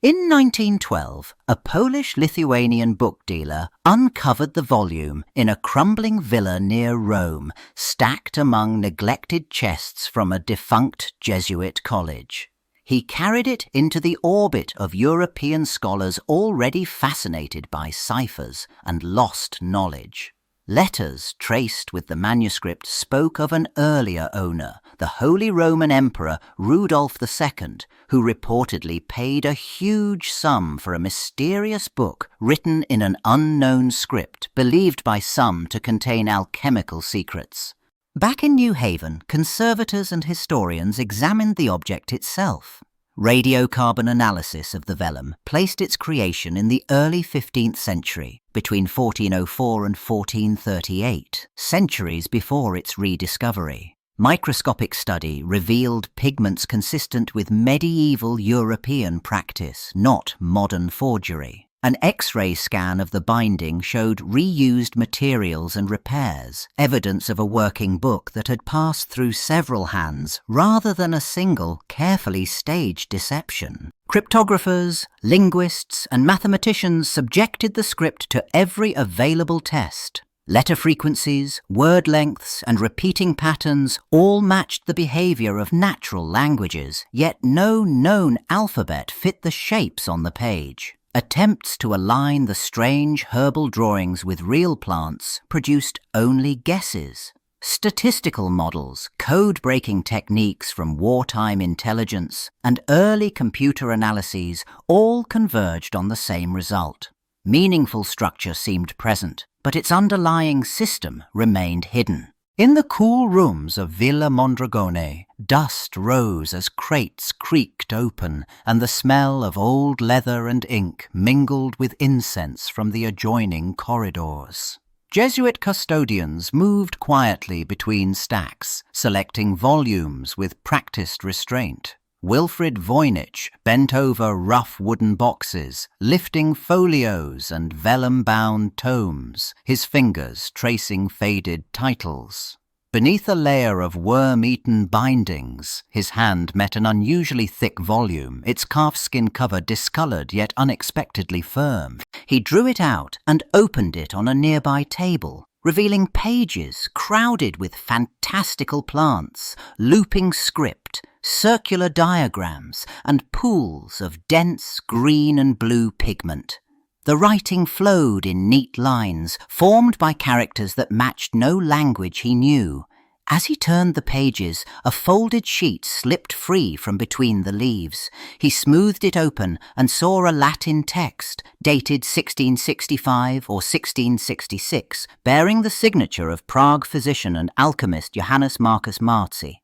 In 1912, a Polish-Lithuanian book dealer uncovered the volume in a crumbling villa near Rome, stacked among neglected chests from a defunct Jesuit college. He carried it into the orbit of European scholars already fascinated by ciphers and lost knowledge. Letters traced with the manuscript spoke of an earlier owner, the Holy Roman Emperor Rudolph II, who reportedly paid a huge sum for a mysterious book written in an unknown script believed by some to contain alchemical secrets. Back in New Haven, conservators and historians examined the object itself. Radiocarbon analysis of the vellum placed its creation in the early 15th century, between 1404 and 1438, centuries before its rediscovery. Microscopic study revealed pigments consistent with medieval European practice, not modern forgery. An X-ray scan of the binding showed reused materials and repairs, evidence of a working book that had passed through several hands rather than a single, carefully staged deception. Cryptographers, linguists, and mathematicians subjected the script to every available test. Letter frequencies, word lengths, and repeating patterns all matched the behavior of natural languages, yet no known alphabet fit the shapes on the page. Attempts to align the strange herbal drawings with real plants produced only guesses. Statistical models, code-breaking techniques from wartime intelligence, and early computer analyses all converged on the same result. Meaningful structure seemed present, but its underlying system remained hidden. In the cool rooms of Villa Mondragone, dust rose as crates creaked open, and the smell of old leather and ink mingled with incense from the adjoining corridors. Jesuit custodians moved quietly between stacks, selecting volumes with practiced restraint. Wilfrid Voynich bent over rough wooden boxes, lifting folios and vellum-bound tomes, his fingers tracing faded titles. Beneath a layer of worm-eaten bindings, his hand met an unusually thick volume, its calfskin cover discoloured yet unexpectedly firm. He drew it out and opened it on a nearby table, revealing pages crowded with fantastical plants, looping script, circular diagrams, and pools of dense green and blue pigment. The writing flowed in neat lines, formed by characters that matched no language he knew. As he turned the pages, a folded sheet slipped free from between the leaves. He smoothed it open and saw a Latin text, dated 1665 or 1666, bearing the signature of Prague physician and alchemist Johannes Marcus Marzi.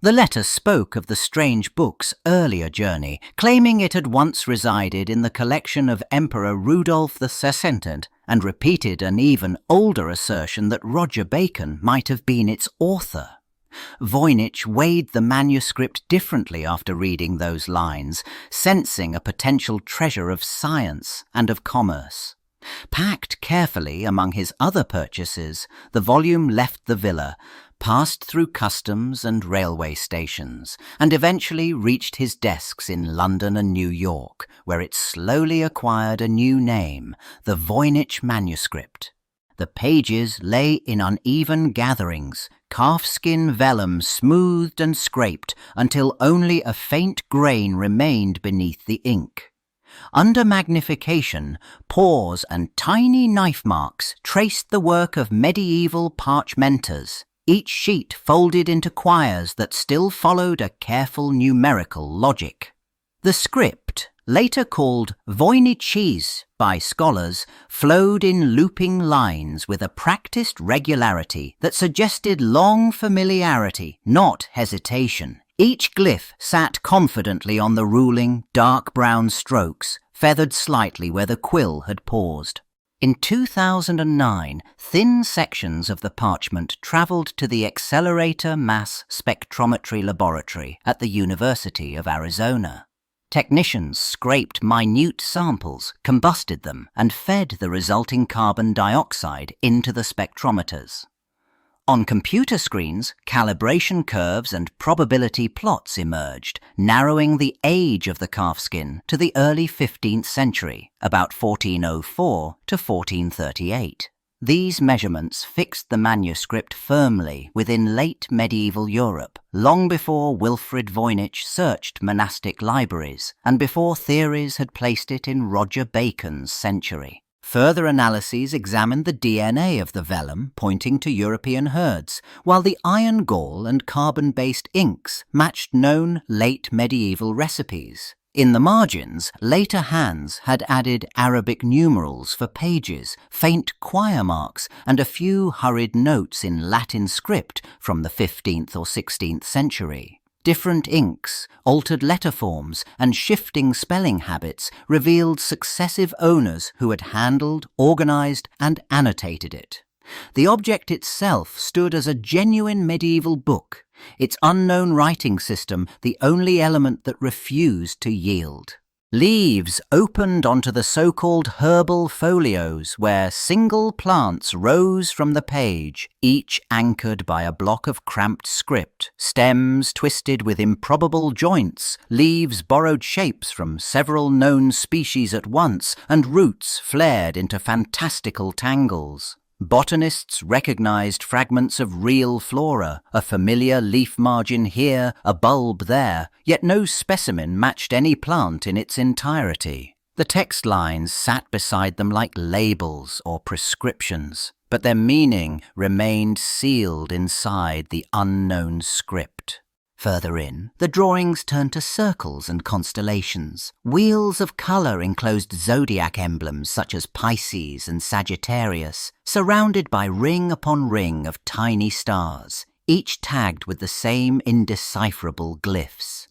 The letter spoke of the strange book's earlier journey, claiming it had once resided in the collection of Emperor Rudolph II, and repeated an even older assertion that Roger Bacon might have been its author. Voynich weighed the manuscript differently after reading those lines, sensing a potential treasure of science and of commerce. Packed carefully among his other purchases, the volume left the villa, passed through customs and railway stations, and eventually reached his desks in London and New York, where it slowly acquired a new name, the Voynich manuscript. The pages lay in uneven gatherings, calfskin vellum smoothed and scraped until only a faint grain remained beneath the ink. Under magnification, pores and tiny knife marks traced the work of medieval parchmenters, each sheet folded into quires that still followed a careful numerical logic. The script, later called Voynichese by scholars, flowed in looping lines with a practiced regularity that suggested long familiarity, not hesitation. Each glyph sat confidently on the ruling, dark brown strokes, feathered slightly where the quill had paused. In 2009, thin sections of the parchment travelled to the Accelerator Mass Spectrometry Laboratory at the University of Arizona. Technicians scraped minute samples, combusted them, and fed the resulting carbon dioxide into the spectrometers. On computer screens, calibration curves and probability plots emerged, narrowing the age of the calfskin to the early 15th century, about 1404 to 1438. These measurements fixed the manuscript firmly within late medieval Europe, long before Wilfrid Voynich searched monastic libraries, and before theories had placed it in Roger Bacon's century. Further analyses examined the DNA of the vellum, pointing to European herds, while the iron gall and carbon-based inks matched known late medieval recipes. In the margins, later hands had added Arabic numerals for pages, faint choir marks, and a few hurried notes in Latin script from the 15th or 16th century. Different inks, altered letter forms, and shifting spelling habits revealed successive owners who had handled, organized, and annotated it. The object itself stood as a genuine medieval book, its unknown writing system the only element that refused to yield. Leaves opened onto the so-called herbal folios where single plants rose from the page, each anchored by a block of cramped script, stems twisted with improbable joints, leaves borrowed shapes from several known species at once, and roots flared into fantastical tangles. Botanists recognized fragments of real flora, a familiar leaf margin here, a bulb there, yet no specimen matched any plant in its entirety. The text lines sat beside them like labels or prescriptions, but their meaning remained sealed inside the unknown script. Further in, the drawings turned to circles and constellations. Wheels of colour enclosed zodiac emblems such as Pisces and Sagittarius, surrounded by ring upon ring of tiny stars, each tagged with the same indecipherable glyphs.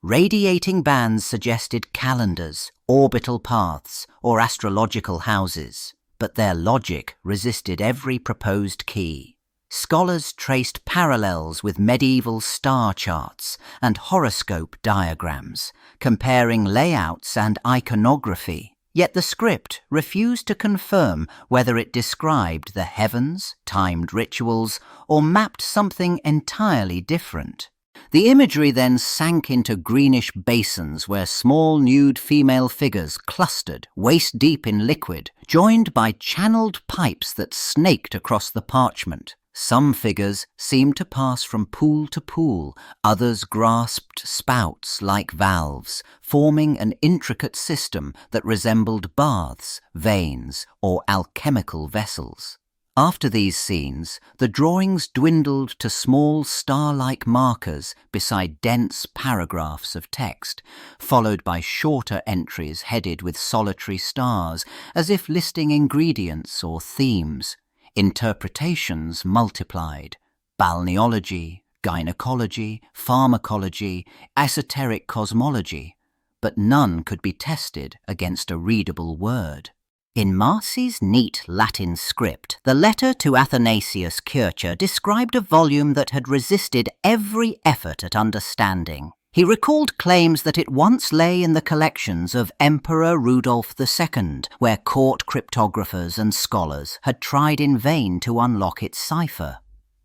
Radiating bands suggested calendars, orbital paths, or astrological houses, but their logic resisted every proposed key. Scholars traced parallels with medieval star charts and horoscope diagrams, comparing layouts and iconography, yet the script refused to confirm whether it described the heavens, timed rituals, or mapped something entirely different. The imagery then sank into greenish basins where small nude female figures clustered waist-deep in liquid, joined by channeled pipes that snaked across the parchment. Some figures seemed to pass from pool to pool, others grasped spouts like valves, forming an intricate system that resembled baths, veins, or alchemical vessels. After these scenes, the drawings dwindled to small star-like markers beside dense paragraphs of text, followed by shorter entries headed with solitary stars, as if listing ingredients or themes. Interpretations multiplied: balneology, gynecology, pharmacology, esoteric cosmology, but none could be tested against a readable word. In Marcy's neat Latin script, the letter to Athanasius Kircher described a volume that had resisted every effort at understanding. He recalled claims that it once lay in the collections of Emperor Rudolph II, where court cryptographers and scholars had tried in vain to unlock its cipher.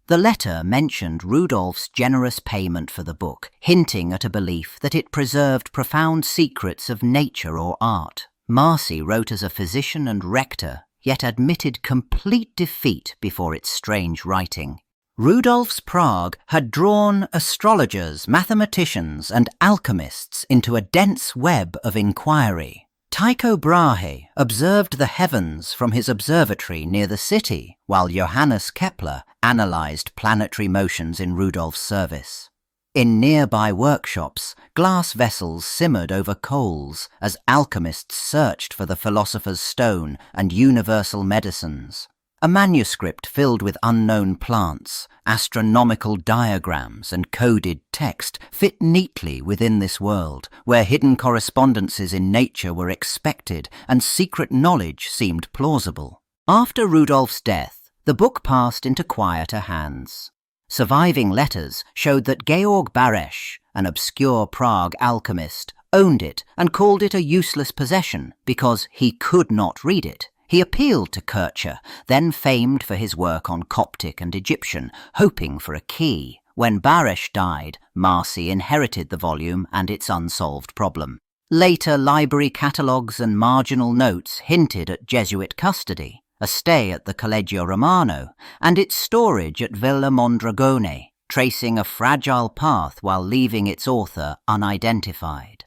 The letter mentioned Rudolph's generous payment for the book, hinting at a belief that it preserved profound secrets of nature or art. Marcy wrote as a physician and rector, yet admitted complete defeat before its strange writing. Rudolph's Prague had drawn astrologers, mathematicians, and alchemists into a dense web of inquiry. Tycho Brahe observed the heavens from his observatory near the city, while Johannes Kepler analysed planetary motions in Rudolph's service. In nearby workshops, glass vessels simmered over coals as alchemists searched for the philosopher's stone and universal medicines. A manuscript filled with unknown plants, astronomical diagrams, and coded text fit neatly within this world, where hidden correspondences in nature were expected and secret knowledge seemed plausible. After Rudolph's death, the book passed into quieter hands. Surviving letters showed that Georg Baresch, an obscure Prague alchemist, owned it and called it a useless possession because he could not read it. He appealed to Kircher, then famed for his work on Coptic and Egyptian, hoping for a key. When Baresh died, Marcy inherited the volume and its unsolved problem. Later library catalogues and marginal notes hinted at Jesuit custody, a stay at the Collegio Romano, and its storage at Villa Mondragone, tracing a fragile path while leaving its author unidentified.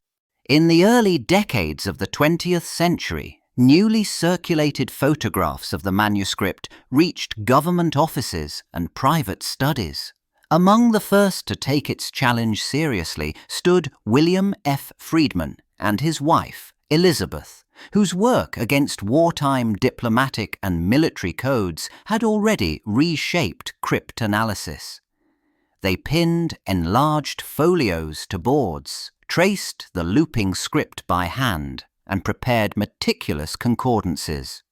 In the early decades of the 20th century, newly circulated photographs of the manuscript reached government offices and private studies. Among the first to take its challenge seriously stood William F. Friedman and his wife, Elizabeth, whose work against wartime diplomatic and military codes had already reshaped cryptanalysis. They pinned enlarged folios to boards, traced the looping script by hand, and prepared meticulous concordances.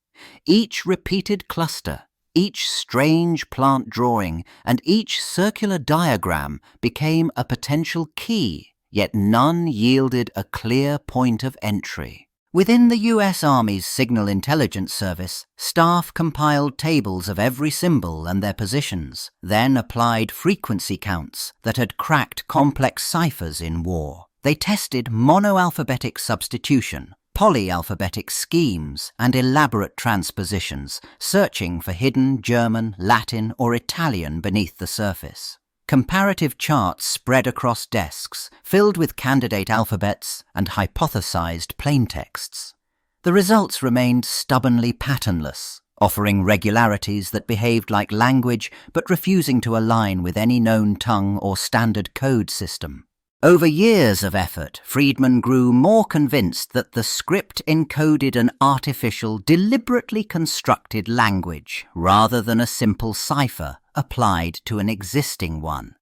Each repeated cluster, each strange plant drawing, and each circular diagram became a potential key, yet none yielded a clear point of entry. Within the U.S. Army's Signal Intelligence Service, staff compiled tables of every symbol and their positions, then applied frequency counts that had cracked complex ciphers in war. They tested monoalphabetic substitution, polyalphabetic schemes, and elaborate transpositions, searching for hidden German, Latin, or Italian beneath the surface. Comparative charts spread across desks, filled with candidate alphabets and hypothesized plaintexts. The results remained stubbornly patternless, offering regularities that behaved like language but refusing to align with any known tongue or standard code system. Over years of effort, Friedman grew more convinced that the script encoded an artificial, deliberately constructed language, rather than a simple cipher applied to an existing one.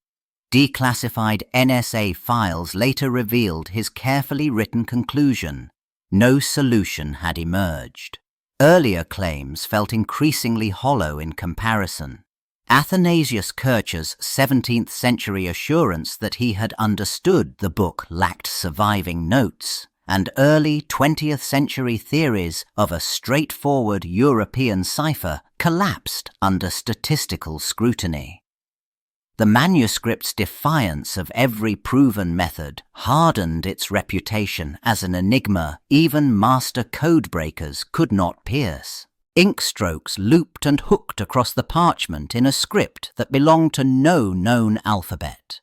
Declassified NSA files later revealed his carefully written conclusion: no solution had emerged. Earlier claims felt increasingly hollow in comparison. Athanasius Kircher's 17th century assurance that he had understood the book lacked surviving notes, and early 20th century theories of a straightforward European cipher collapsed under statistical scrutiny. The manuscript's defiance of every proven method hardened its reputation as an enigma even master codebreakers could not pierce. Ink strokes looped and hooked across the parchment in a script that belonged to no known alphabet.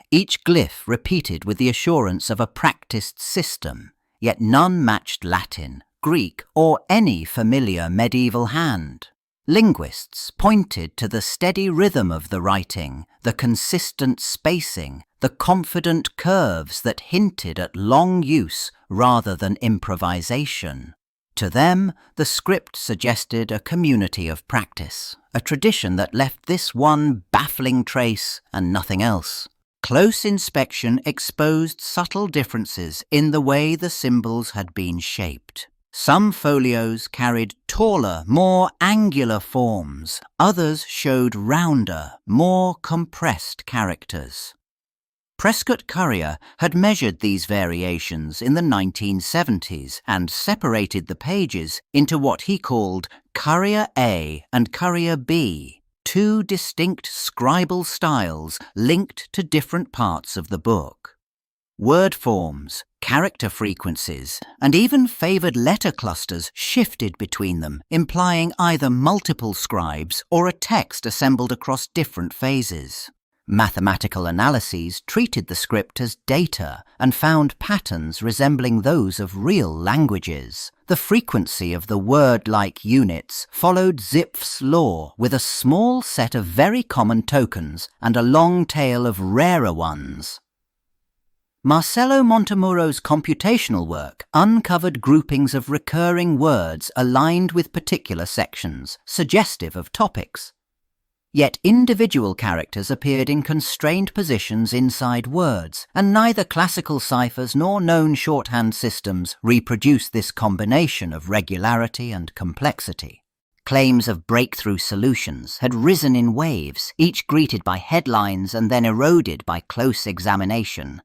Each glyph repeated with the assurance of a practiced system, yet none matched Latin, Greek, or any familiar medieval hand. Linguists pointed to the steady rhythm of the writing, the consistent spacing, the confident curves that hinted at long use rather than improvisation. To them, the script suggested a community of practice, a tradition that left this one baffling trace and nothing else. Close inspection exposed subtle differences in the way the symbols had been shaped. Some folios carried taller, more angular forms. Others showed rounder, more compressed characters. Prescott Currier had measured these variations in the 1970s and separated the pages into what he called Currier A and Currier B, two distinct scribal styles linked to different parts of the book. Word forms, character frequencies, and even favoured letter clusters shifted between them, implying either multiple scribes or a text assembled across different phases. Mathematical analyses treated the script as data and found patterns resembling those of real languages. The frequency of the word-like units followed Zipf's law, with a small set of very common tokens and a long tail of rarer ones. Marcello Montemuro's computational work uncovered groupings of recurring words aligned with particular sections, suggestive of topics. Yet individual characters appeared in constrained positions inside words, and neither classical ciphers nor known shorthand systems reproduce this combination of regularity and complexity. Claims of breakthrough solutions had risen in waves, each greeted by headlines and then eroded by close examination.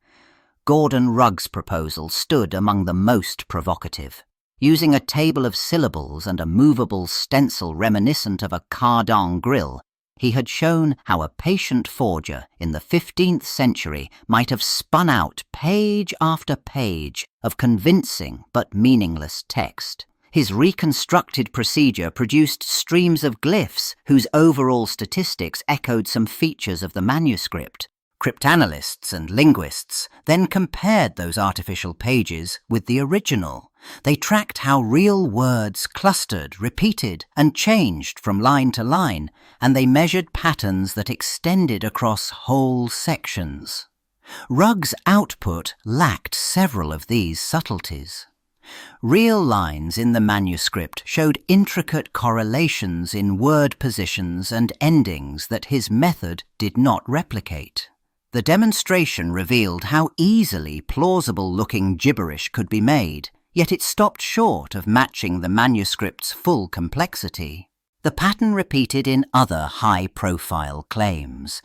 Gordon Rugg's proposal stood among the most provocative. Using a table of syllables and a movable stencil reminiscent of a cardin grill, he had shown how a patient forger in the 15th century might have spun out page after page of convincing but meaningless text. His reconstructed procedure produced streams of glyphs whose overall statistics echoed some features of the manuscript. Cryptanalysts and linguists then compared those artificial pages with the original. They tracked how real words clustered, repeated, and changed from line to line, and they measured patterns that extended across whole sections. Rugg's output lacked several of these subtleties. Real lines in the manuscript showed intricate correlations in word positions and endings that his method did not replicate. The demonstration revealed how easily plausible-looking gibberish could be made, yet it stopped short of matching the manuscript's full complexity. The pattern repeated in other high-profile claims.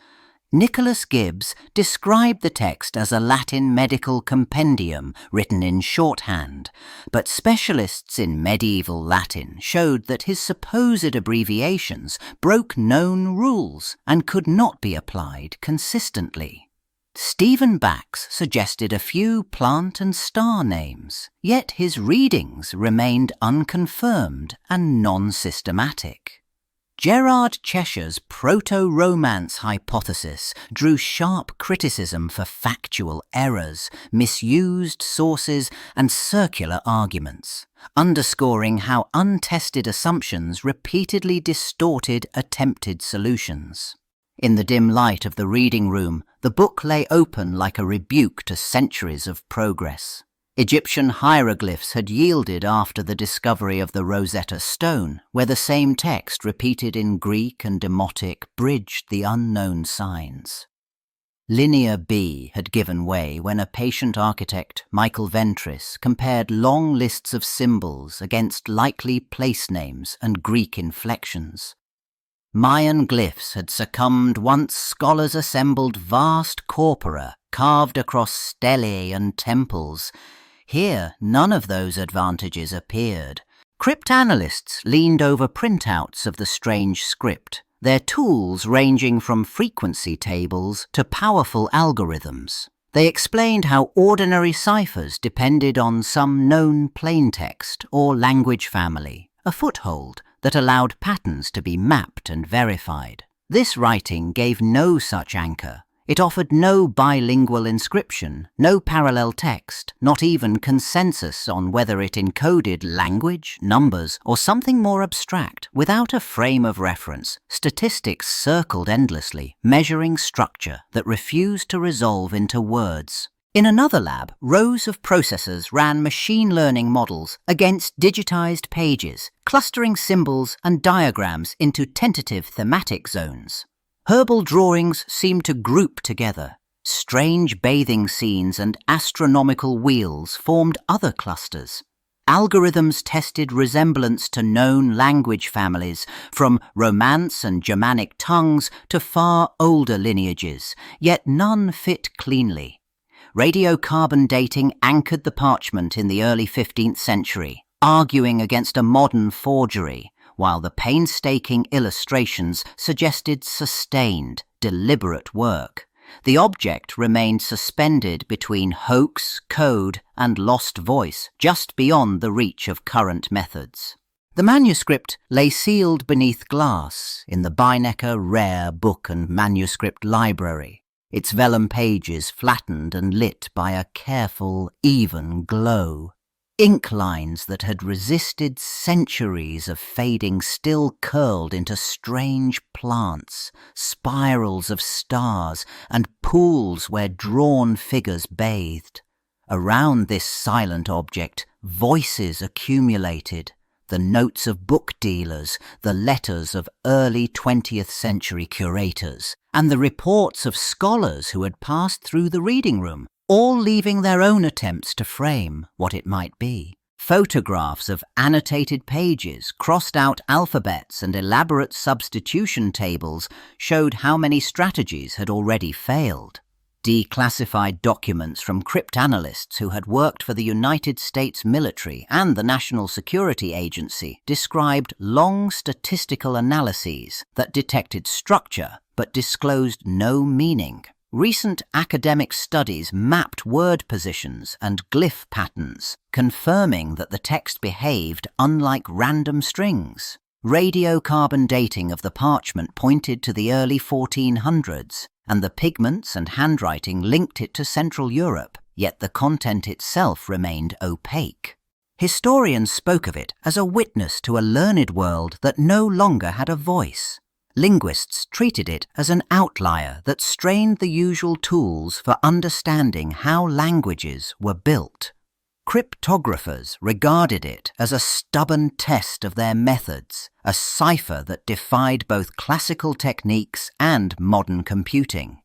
Nicholas Gibbs described the text as a Latin medical compendium written in shorthand, but specialists in medieval Latin showed that his supposed abbreviations broke known rules and could not be applied consistently. Stephen Bax suggested a few plant and star names, yet his readings remained unconfirmed and non-systematic. Gerard Cheshire's proto-romance hypothesis drew sharp criticism for factual errors, misused sources, and circular arguments, underscoring how untested assumptions repeatedly distorted attempted solutions. In the dim light of the reading room, the book lay open like a rebuke to centuries of progress. Egyptian hieroglyphs had yielded after the discovery of the Rosetta Stone, where the same text repeated in Greek and Demotic bridged the unknown signs. Linear B had given way when a patient architect, Michael Ventris, compared long lists of symbols against likely place names and Greek inflections. Mayan glyphs had succumbed once scholars assembled vast corpora carved across stelae and temples. Here, none of those advantages appeared. Cryptanalysts leaned over printouts of the strange script, their tools ranging from frequency tables to powerful algorithms. They explained how ordinary ciphers depended on some known plaintext or language family, a foothold that allowed patterns to be mapped and verified. This writing gave no such anchor. It offered no bilingual inscription, no parallel text, not even consensus on whether it encoded language, numbers, or something more abstract. Without a frame of reference, statistics circled endlessly, measuring structure that refused to resolve into words. In another lab, rows of processors ran machine learning models against digitized pages, clustering symbols and diagrams into tentative thematic zones. Herbal drawings seemed to group together. Strange bathing scenes and astronomical wheels formed other clusters. Algorithms tested resemblance to known language families, from Romance and Germanic tongues to far older lineages, yet none fit cleanly. Radiocarbon dating anchored the parchment in the early 15th century, arguing against a modern forgery, while the painstaking illustrations suggested sustained, deliberate work. The object remained suspended between hoax, code, and lost voice, just beyond the reach of current methods. The manuscript lay sealed beneath glass in the Beinecker Rare Book and Manuscript Library, its vellum pages flattened and lit by a careful, even glow. Ink lines that had resisted centuries of fading still curled into strange plants, spirals of stars, and pools where drawn figures bathed. Around this silent object, voices accumulated, the notes of book dealers, the letters of early 20th century curators, and the reports of scholars who had passed through the reading room, all leaving their own attempts to frame what it might be. Photographs of annotated pages, crossed out alphabets, and elaborate substitution tables showed how many strategies had already failed. Declassified documents from cryptanalysts who had worked for the United States military and the National Security Agency described long statistical analyses that detected structure but disclosed no meaning. Recent academic studies mapped word positions and glyph patterns, confirming that the text behaved unlike random strings. Radiocarbon dating of the parchment pointed to the early 1400s, and the pigments and handwriting linked it to Central Europe, yet the content itself remained opaque. Historians spoke of it as a witness to a learned world that no longer had a voice. Linguists treated it as an outlier that strained the usual tools for understanding how languages were built. Cryptographers regarded it as a stubborn test of their methods, a cipher that defied both classical techniques and modern computing.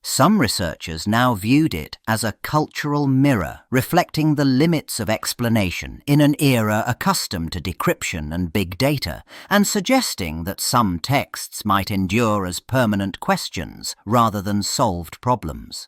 Some researchers now viewed it as a cultural mirror, reflecting the limits of explanation in an era accustomed to decryption and big data, and suggesting that some texts might endure as permanent questions rather than solved problems.